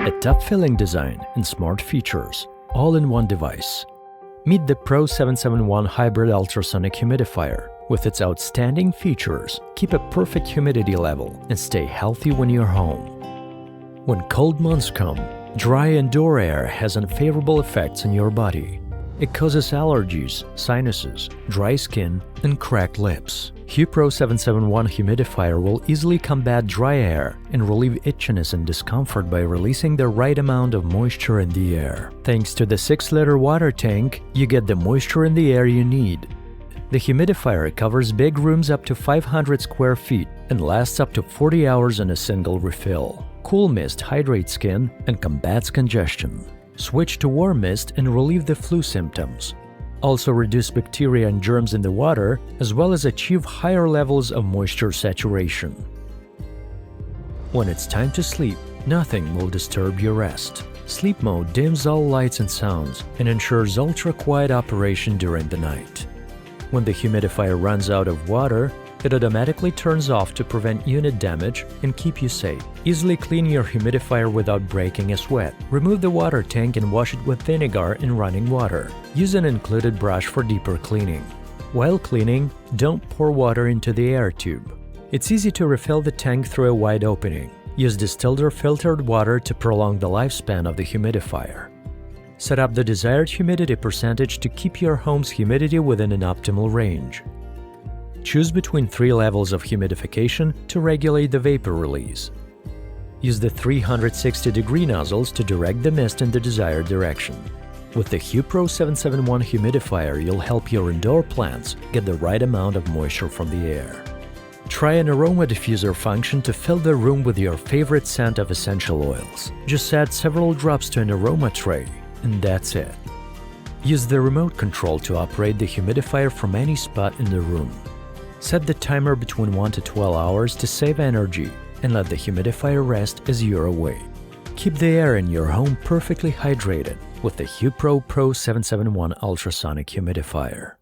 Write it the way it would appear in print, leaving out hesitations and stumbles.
A top-filling design and smart features, all in one device. Meet the Pro 771 Hybrid Ultrasonic Humidifier. With its outstanding features, keep a perfect humidity level and stay healthy when you're home. When cold months come, dry indoor air has unfavorable effects on your body. It causes allergies, sinuses, dry skin, and cracked lips. HuPro 771 Humidifier will easily combat dry air and relieve itchiness and discomfort by releasing the right amount of moisture in the air. Thanks to the 6-liter water tank, you get the moisture in the air you need. The humidifier covers big rooms up to 500 square feet and lasts up to 40 hours on a single refill. Cool mist hydrates skin and combats congestion. Switch to warm mist and relieve the flu symptoms. Also reduce bacteria and germs in the water, as well as achieve higher levels of moisture saturation. When it's time to sleep, nothing will disturb your rest. Sleep mode dims all lights and sounds and ensures ultra-quiet operation during the night. When the humidifier runs out of water, it automatically turns off to prevent unit damage and keep you safe. Easily clean your humidifier without breaking a sweat. Remove the water tank and wash it with vinegar in running water. Use an included brush for deeper cleaning. While cleaning, don't pour water into the air tube. It's easy to refill the tank through a wide opening. Use distilled or filtered water to prolong the lifespan of the humidifier. Set up the desired humidity percentage to keep your home's humidity within an optimal range. Choose between 3 levels of humidification to regulate the vapor release. Use the 360-degree nozzles to direct the mist in the desired direction. With the HuPro 771 humidifier, you'll help your indoor plants get the right amount of moisture from the air. Try an aroma diffuser function to fill the room with your favorite scent of essential oils. Just add several drops to an aroma tray, and that's it. Use the remote control to operate the humidifier from any spot in the room. Set the timer between 1 to 12 hours to save energy and let the humidifier rest as you're away. Keep the air in your home perfectly hydrated with the HuPro Pro 771 Ultrasonic Humidifier.